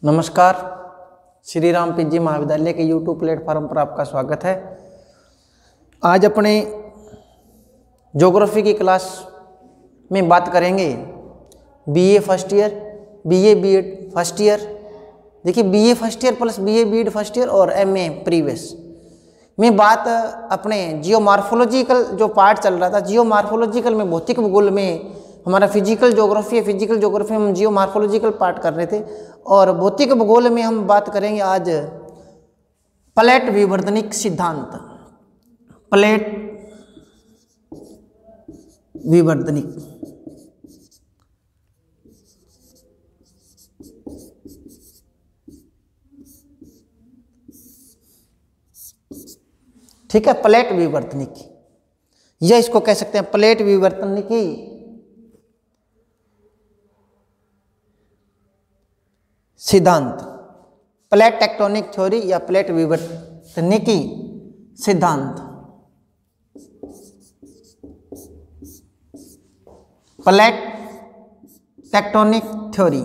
नमस्कार, श्री राम पीजी महाविद्यालय के यूट्यूब प्लेटफॉर्म पर आपका स्वागत है। आज अपने ज्योग्राफी की क्लास में बात करेंगे BA first year, BA BEd first year. देखिए, BA first year plus BA BEd first year और एमए प्रीवियस में बात अपने जियोमार्फोलॉजिकल जो पार्ट चल रहा था, जियोमार्फोलॉजिकल में भौतिक भूगोल में हमारा फिजिकल ज्योग्राफी है। फिजिकल ज्योग्राफी में हम जियोमार्फोलॉजिकल पार्ट कर रहे थे और भौतिक भूगोल में हम बात करेंगे आज प्लेट विवर्तनिक सिद्धांत। प्लेट विवर्तनिक, ठीक है। प्लेट विवर्तनिक या इसको कह सकते हैं प्लेट विवर्तनिकी सिद्धांत, प्लेट टेक्टोनिक थ्योरी या प्लेट विवर्तनिकी सिद्धांत। प्लेट टेक्टोनिक थ्योरी,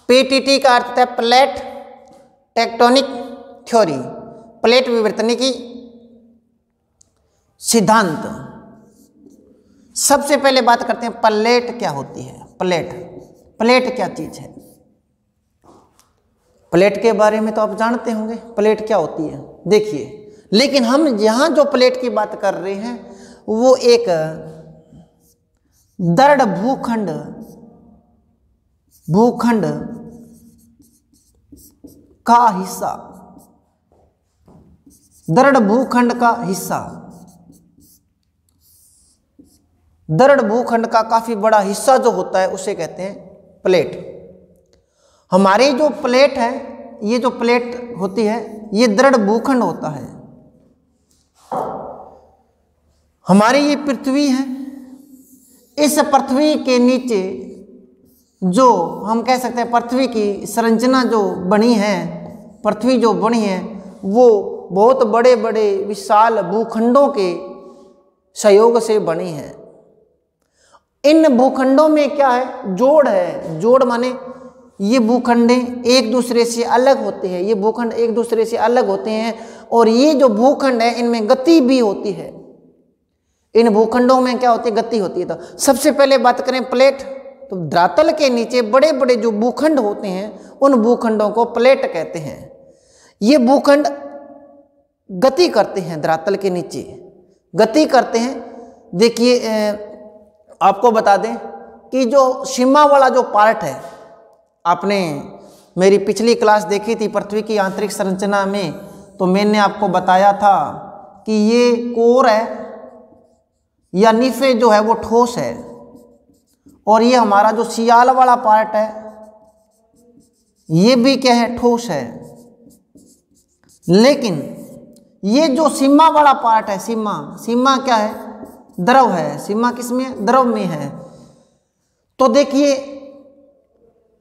पीटीटी का अर्थ है प्लेट टेक्टोनिक थ्योरी, प्लेट विवर्तनिकी सिद्धांत। सबसे पहले बात करते हैं प्लेट क्या होती है। प्लेट क्या चीज है? प्लेट के बारे में तो आप जानते होंगे, प्लेट क्या होती है। देखिए, लेकिन हम यहां जो प्लेट की बात कर रहे हैं वो एक दृढ़ भूखंड का हिस्सा, दृढ़ भूखंड का हिस्सा, दृढ़ भूखंड का काफी बड़ा हिस्सा जो होता है उसे कहते हैं प्लेट। हमारी जो प्लेट है, ये जो प्लेट होती है ये दृढ़ भूखंड होता है। हमारी ये पृथ्वी है, इस पृथ्वी के नीचे जो हम कह सकते हैं पृथ्वी की संरचना जो बनी है, पृथ्वी जो बनी है वो बहुत बड़े बड़े विशाल भूखंडों के सहयोग से बनी है। इन भूखंडों में क्या है? जोड़ है। जोड़ माने ये भूखंडे एक दूसरे से अलग होते हैं, ये भूखंड एक दूसरे से अलग होते हैं और ये जो भूखंड है इनमें गति भी होती है। इन भूखंडों में क्या होती है? गति होती है। तो सबसे पहले बात करें प्लेट, तो धरातल के नीचे बड़े बड़े जो भूखंड होते हैं उन भूखंडों को प्लेट कहते हैं। ये भूखंड गति करते हैं, धरातल के नीचे गति करते हैं। देखिए, आपको बता दें कि जो सीमा वाला जो पार्ट है, आपने मेरी पिछली क्लास देखी थी पृथ्वी की आंतरिक संरचना में, तो मैंने आपको बताया था कि ये कोर है या निफे जो है वो ठोस है और ये हमारा जो सियाल वाला पार्ट है ये भी क्या है? ठोस है। लेकिन ये जो सीमा वाला पार्ट है, सीमा क्या है? द्रव है। सीमा किसमें है? द्रव में है। तो देखिए,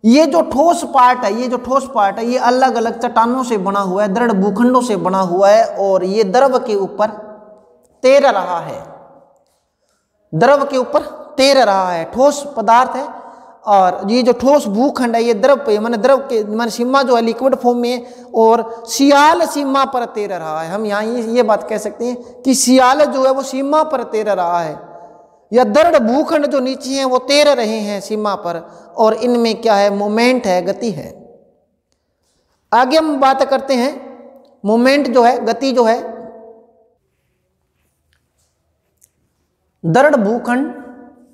ये जो ठोस पार्ट है ये अलग अलग चट्टानों से बना हुआ है, दृढ़ भूखंडों से बना हुआ है और ये द्रव के ऊपर तैर रहा है, द्रव के ऊपर तैर रहा है। ठोस पदार्थ है और ये जो ठोस भूखंड है ये द्रव पे माने सीमा जो है लिक्विड फॉर्म में और सियाल सीमा पर तैर रहा है। हम यहाँ ये बात कह सकते हैं कि सियाल जो है वो सीमा पर तैर रहा है या दृढ़ भूखंड जो नीचे हैं वो तैर रहे हैं सीमा पर और इनमें क्या है? मोमेंट है, गति है। आगे हम बात करते हैं मोमेंट जो है, गति जो है। दृढ़ भूखंड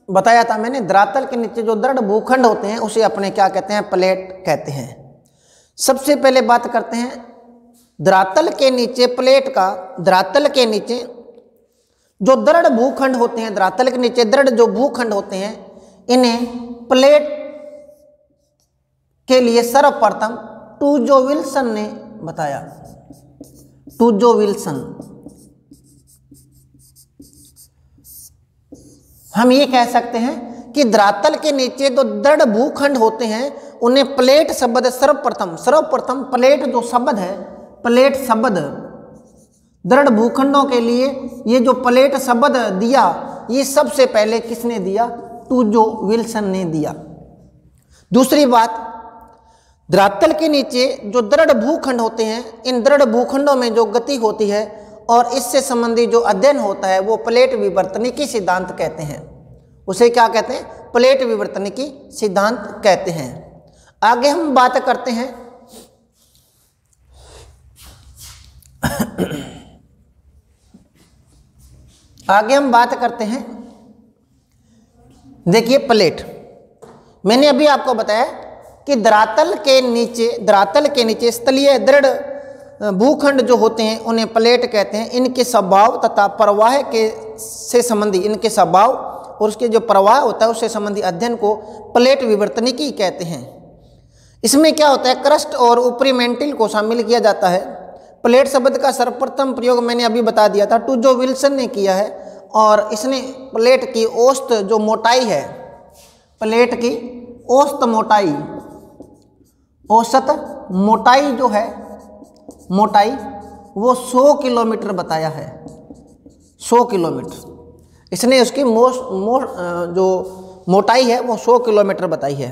बताया था मैंने, धरातल के नीचे जो दृढ़ भूखंड होते हैं उसे अपने क्या कहते हैं? प्लेट कहते हैं। सबसे पहले बात करते हैं धरातल के नीचे प्लेट का। धरातल के नीचे जो दृढ़ भूखंड होते हैं, धरातल के नीचे दृढ़ जो भूखंड होते हैं, इन्हें प्लेट के लिए सर्वप्रथम टूजो विल्सन ने बताया। टूजो विल्सन, हम ये कह सकते हैं कि धरातल के नीचे जो दृढ़ भूखंड होते हैं उन्हें प्लेट शब्द सर्वप्रथम प्लेट जो शब्द है, प्लेट शब्द दृढ़ भूखंडों के लिए ये जो प्लेट शब्द दिया ये सबसे पहले किसने दिया? टूजो विल्सन ने दिया। दूसरी बात, धरातल के नीचे जो दृढ़ भूखंड होते हैं, इन दृढ़ भूखंडों में जो गति होती है और इससे संबंधित जो अध्ययन होता है वो प्लेट विवर्तनिकी सिद्धांत कहते हैं। उसे क्या कहते हैं? प्लेट विवर्तनिकी सिद्धांत कहते हैं। आगे हम बात करते हैं देखिए प्लेट। मैंने अभी आपको बताया कि धरातल के नीचे स्थलीय दृढ़ भूखंड जो होते हैं उन्हें प्लेट कहते हैं। इनके स्वभाव तथा प्रवाह से संबंधी, इनके स्वभाव और उसके जो प्रवाह होता है उससे संबंधी अध्ययन को प्लेट विवर्तनिकी कहते हैं। इसमें क्या होता है? क्रस्ट और ऊपरी मेंटिल को शामिल किया जाता है। प्लेट शब्द का सर्वप्रथम प्रयोग मैंने अभी बता दिया था, टूजो विल्सन ने किया है और इसने प्लेट की औसत जो मोटाई है, प्लेट की औसत मोटाई जो है मोटाई वो 100 किलोमीटर बताया है। 100 किलोमीटर इसने उसकी जो मोटाई है वो 100 किलोमीटर बताई है।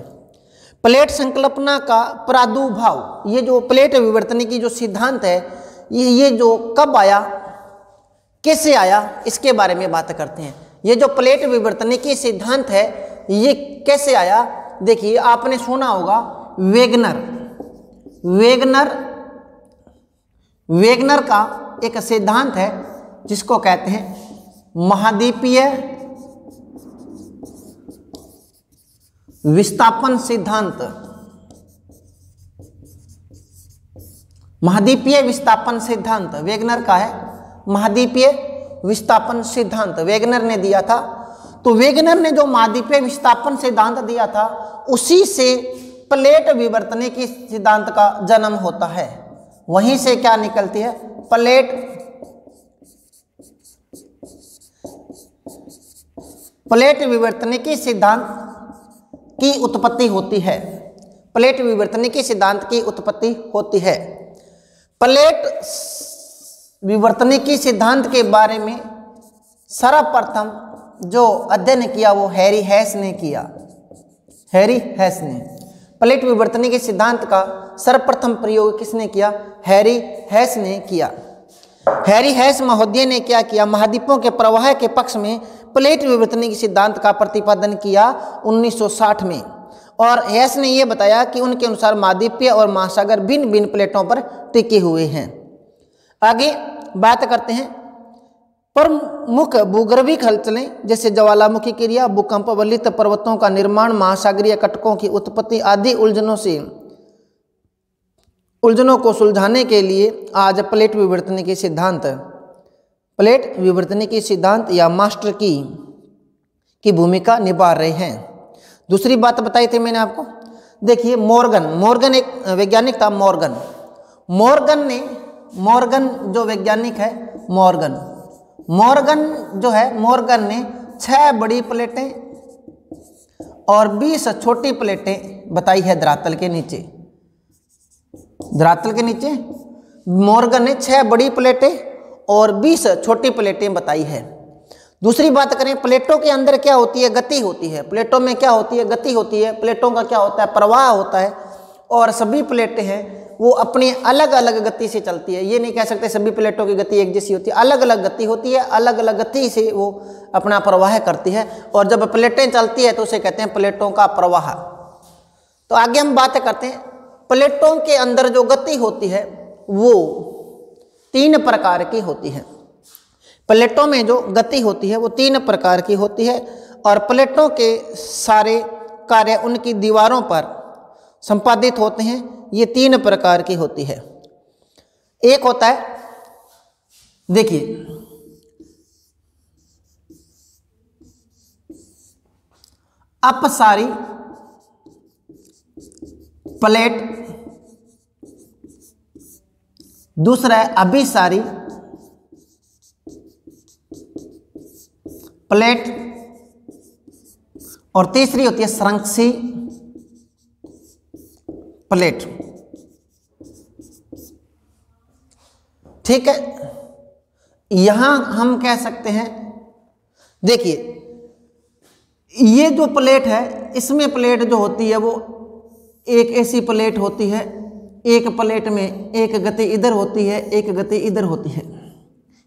प्लेट संकल्पना का प्रादुर्भाव, ये जो प्लेट विवर्तनिकी जो सिद्धांत है ये जो कब आया, कैसे आया, इसके बारे में बात करते हैं। ये जो प्लेट विवर्तनिकी सिद्धांत है ये कैसे आया? देखिए आपने सुना होगा वेगनर का एक सिद्धांत है जिसको कहते हैं महाद्वीपीय विस्थापन सिद्धांत। महाद्वीपीय विस्थापन सिद्धांत वेगनर का है। महाद्वीपीय विस्थापन सिद्धांत वेगनर ने दिया था। तो वेगनर ने जो महाद्वीपीय विस्थापन सिद्धांत दिया था उसी से प्लेट विवर्तनिकी सिद्धांत का जन्म होता है। वहीं से क्या निकलती है? प्लेट विवर्तनिकी सिद्धांत की उत्पत्ति होती है। प्लेट विवर्तनिकी सिद्धांत की उत्पत्ति होती है। प्लेट विवर्तनिकी सिद्धांत के बारे में सर्वप्रथम जो अध्ययन किया वो हैरी हेस ने किया। प्लेट विवर्तनिकी सिद्धांत का सर्वप्रथम प्रयोग किसने किया? हैरी हेस ने किया। हैरी हेस महोदय ने क्या किया? महाद्वीपों के प्रवाह के पक्ष में प्लेट विवर्तनिकी सिद्धांत का प्रतिपादन किया 1960 में। और हेस ने यह बताया कि उनके अनुसार महाद्वीपीय और महासागर भिन्न भिन्न प्लेटों पर टिके हुए हैं। आगे बात करते हैं प्रमुख भूगर्भिक हलचलें जैसे ज्वालामुखी क्रिया, भूकंप, वलित पर्वतों का निर्माण, महासागरीय कटकों की उत्पत्ति आदि उलझनों को सुलझाने के लिए आज प्लेट विवर्तनिकी सिद्धांत या मास्टर की भूमिका निभा रहे हैं। दूसरी बात बताई थी मैंने आपको। देखिए मॉर्गन एक वैज्ञानिक था। मॉर्गन जो वैज्ञानिक है मॉर्गन ने 6 बड़ी प्लेटें और 20 छोटी प्लेटें बताई है धरातल के नीचे। मॉर्गन ने 6 बड़ी प्लेटें और 20 छोटी प्लेटें बताई है। दूसरी बात करें, प्लेटों के अंदर क्या होती है? गति होती है। प्लेटों में क्या होती है? गति होती है। प्लेटों का क्या होता है? प्रवाह होता है। और सभी प्लेटें हैं वो अपनी अलग अलग गति से चलती है। ये नहीं कह सकते सभी प्लेटों की गति एक जैसी होती है, अलग अलग गति होती है। अलग अलग गति से वो अपना प्रवाह करती है और जब प्लेटें चलती है तो उसे कहते हैं प्लेटों का प्रवाह। तो आगे हम बात करते हैं प्लेटों के अंदर जो गति होती है वो 3 प्रकार की होती है। प्लेटों में जो गति होती है वो 3 प्रकार की होती है और प्लेटों के सारे कार्य उनकी दीवारों पर संपादित होते हैं। ये 3 प्रकार की होती है। एक होता है, देखिए अपसारी प्लेट, दूसरा है अभिसारी प्लेट और तीसरी होती है संरक्षी प्लेट। ठीक है, यहां हम कह सकते हैं, देखिए ये जो प्लेट है इसमें प्लेट जो होती है वो एक ऐसी प्लेट होती है, एक प्लेट में एक गति इधर होती है, एक गति इधर होती है,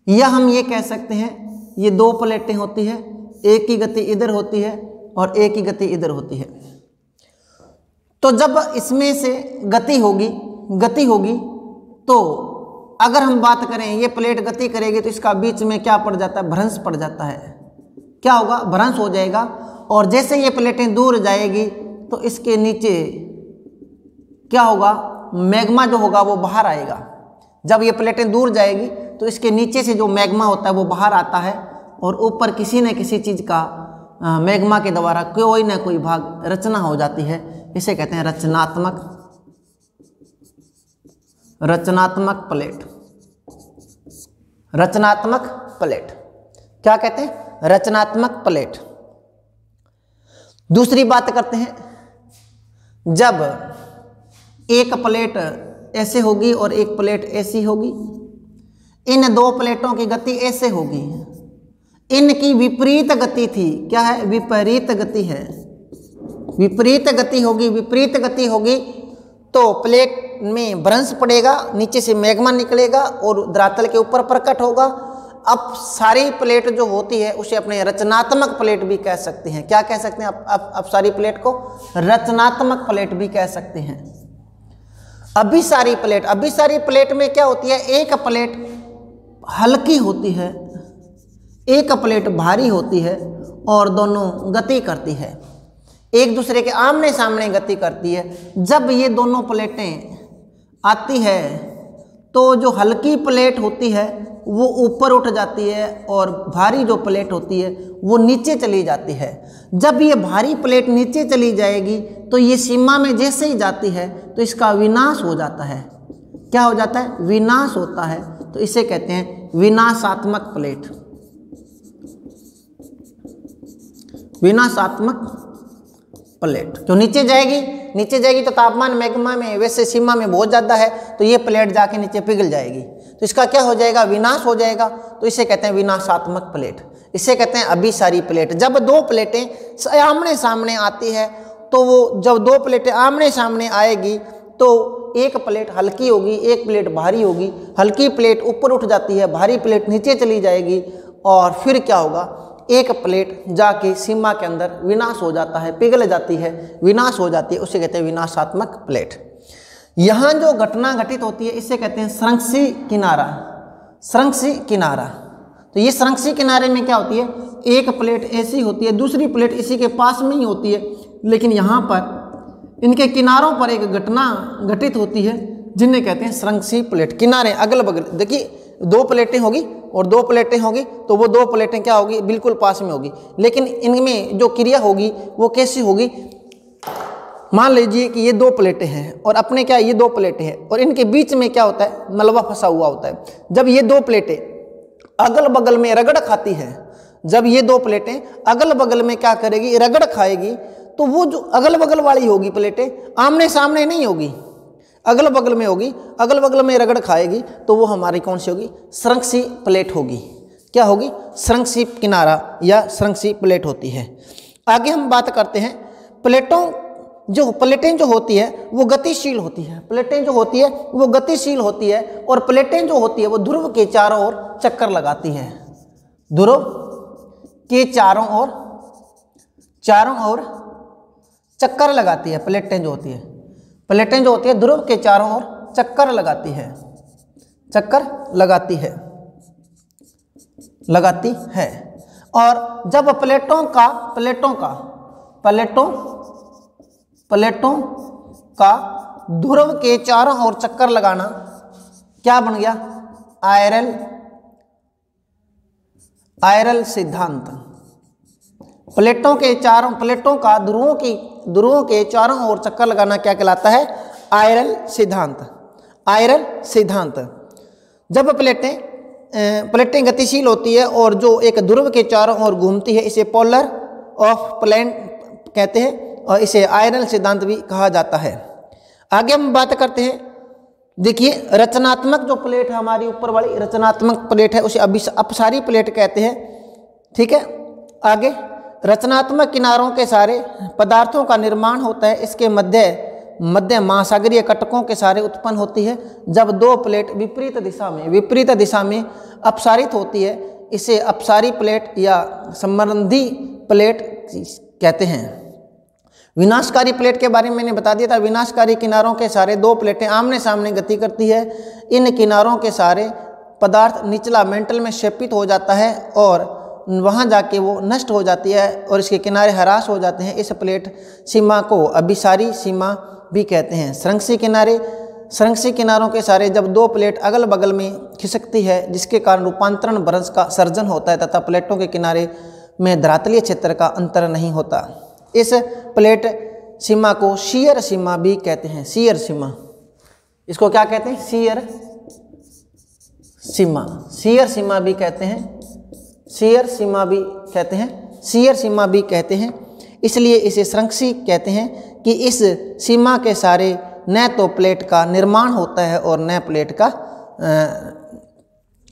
या हम ये कह सकते हैं ये दो प्लेटें होती है, एक की गति इधर होती है और एक की गति इधर होती है। तो जब इसमें से गति होगी तो अगर हम बात करें ये प्लेट गति करेगी तो इसका बीच में क्या पड़ जाता है, भ्रंश पड़ जाता है। क्या होगा, भ्रंश हो जाएगा। और जैसे ये प्लेटें दूर जाएगी तो इसके नीचे क्या होगा, मैग्मा जो होगा वो बाहर आएगा। जब ये प्लेटें दूर जाएगी तो इसके नीचे से जो मैग्मा होता है वो बाहर आता है और ऊपर किसी न किसी चीज़ का मैग्मा के द्वारा कोई ना कोई भाग रचना हो जाती है। इसे कहते हैं रचनात्मक प्लेट। रचनात्मक प्लेट क्या कहते हैं, रचनात्मक प्लेट। दूसरी बात करते हैं, जब एक प्लेट ऐसे होगी और एक प्लेट ऐसी होगी, इन दो प्लेटों की गति ऐसे होगी, इनकी विपरीत गति थी। क्या है, विपरीत गति है। विपरीत गति होगी तो प्लेट में भ्रंश पड़ेगा, नीचे से मैग्मा निकलेगा और धरातल के ऊपर प्रकट होगा। अब सारी प्लेट जो होती है उसे अपने रचनात्मक प्लेट भी कह सकते हैं। क्या कह सकते हैं, अब सारी प्लेट को रचनात्मक प्लेट भी कह सकते हैं। अभिसारी प्लेट में क्या होती है, एक प्लेट हल्की होती है, एक प्लेट भारी होती है और दोनों गति करती है, एक दूसरे के आमने सामने गति करती है। जब ये दोनों प्लेटें आती है तो जो हल्की प्लेट होती है वो ऊपर उठ जाती है और भारी जो प्लेट होती है वो नीचे चली जाती है। जब ये भारी प्लेट नीचे चली जाएगी तो ये सीमा में जैसे ही जाती है तो इसका विनाश हो जाता है। क्या हो जाता है, विनाश होता है। तो इसे कहते हैं विनाशात्मक प्लेट। विनाशात्मक प्लेट जो नीचे जाएगी तो तापमान मैग्मा में वैसे सीमा में बहुत ज़्यादा है तो ये प्लेट जाके नीचे पिघल जाएगी, तो इसका क्या हो जाएगा, विनाश हो जाएगा। तो इसे कहते हैं विनाशात्मक प्लेट। इसे कहते हैं अभिसारी प्लेट। जब दो प्लेटें आमने सामने आती है तो वो जब दो प्लेटें आमने सामने आएगी तो एक प्लेट हल्की होगी, एक प्लेट भारी होगी। हल्की प्लेट ऊपर उठ जाती है, भारी प्लेट नीचे चली जाएगी और फिर क्या होगा, एक प्लेट जाके सीमा के अंदर विनाश हो जाता है, पिघल जाती है, विनाश हो जाती है। उसे कहते हैं विनाशात्मक प्लेट। यहाँ जो घटना घटित होती है इसे कहते हैं संरक्षी किनारा। संरक्षी किनारा, तो ये संरक्षी किनारे में क्या होती है, एक प्लेट ऐसी होती है, दूसरी प्लेट इसी के पास में ही होती है, लेकिन यहाँ पर इनके किनारों पर एक घटना घटित होती है जिन्हें कहते हैं संरक्षी प्लेट। किनारे अगल बगल, देखिए दो प्लेटें होगी और दो प्लेटें होगी तो वो दो प्लेटें क्या होगी, बिल्कुल पास में होगी, लेकिन इनमें जो क्रिया होगी वो कैसी होगी। मान लीजिए कि ये दो प्लेटें हैं और अपने क्या ये दो प्लेटें हैं और इनके बीच में क्या होता है, मलबा फंसा हुआ होता है। जब ये दो प्लेटें अगल बगल में रगड़ खाती है, जब ये दो प्लेटें अगल बगल में क्या करेगी, रगड़ खाएगी, तो वो जो अगल बगल वाली होगी प्लेटें आमने सामने नहीं होगी, अगल बगल में होगी, अगल बगल में रगड़ खाएगी, तो वो हमारी कौन सी होगी, संरक्षी प्लेट होगी। क्या होगी, संरक्षी किनारा या संरक्षी प्लेट होती है। आगे हम बात करते हैं प्लेटें जो होती है वो गतिशील होती है। प्लेटें जो होती है वो गतिशील होती है और प्लेटें जो होती है वो ध्रुव के चारों ओर चक्कर लगाती है। ध्रुव के चारों ओर चक्कर लगाती है। प्लेटें जो होती है ध्रुव के चारों ओर चक्कर लगाती है। और जब प्लेटों का ध्रुव के चारों ओर चक्कर लगाना क्या बन गया, आयरल सिद्धांत। प्लेटों का ध्रुवों के चारों ओर चक्कर लगाना क्या कहलाता है, आयरल सिद्धांत। जब प्लेटें गतिशील होती है और जो एक ध्रुव के चारों ओर घूमती है इसे पोलर ऑफ प्लेन कहते हैं और इसे आयरल सिद्धांत भी कहा जाता है। आगे हम बात करते हैं, देखिए रचनात्मक जो प्लेट है हमारी ऊपर वाली रचनात्मक प्लेट है उसे अपसारी प्लेट कहते हैं। ठीक है, आगे रचनात्मक किनारों के सारे पदार्थों का निर्माण होता है। इसके मध्य मध्य महासागरीय कटकों के सहारे उत्पन्न होती है। जब दो प्लेट विपरीत दिशा में अपसारित होती है, इसे अपसारी प्लेट या संबंधी प्लेट कहते हैं। विनाशकारी प्लेट के बारे में मैंने बता दिया था। विनाशकारी किनारों के सहारे दो प्लेटें आमने सामने गति करती है। इन किनारों के सहारे पदार्थ निचला मेंटल में शेपित हो जाता है और वहाँ जाके वो नष्ट हो जाती है और इसके किनारे हरास हो जाते हैं। इस प्लेट सीमा को अभिसारी सीमा भी कहते हैं। संरक्षी किनारों के सहारे जब दो प्लेट अगल बगल में खिसकती है, जिसके कारण रूपांतरण भ्रंश का सर्जन होता है तथा प्लेटों के किनारे में धरातलीय क्षेत्र का अंतर नहीं होता। इस प्लेट सीमा को शीयर सीमा भी कहते हैं। शीयर सीमा, इसको क्या कहते हैं? शीयर सीमा। शीयर सीमा भी कहते हैं। शीयर सीमा भी कहते हैं। शीयर सीमा भी कहते हैं। इसलिए इसे संरक्षी कहते हैं कि इस सीमा के सहारे न तो प्लेट का निर्माण होता है और न प्लेट का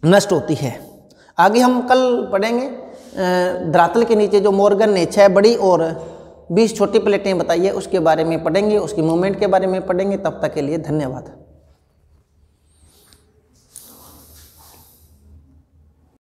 नष्ट होती है। आगे हम कल पढ़ेंगे धरातल के नीचे जो मॉर्गन ने 6 बड़ी और 20 छोटी प्लेटें बताई है उसके बारे में पढ़ेंगे, उसकी मूवमेंट के बारे में पढ़ेंगे। तब तक के लिए धन्यवाद।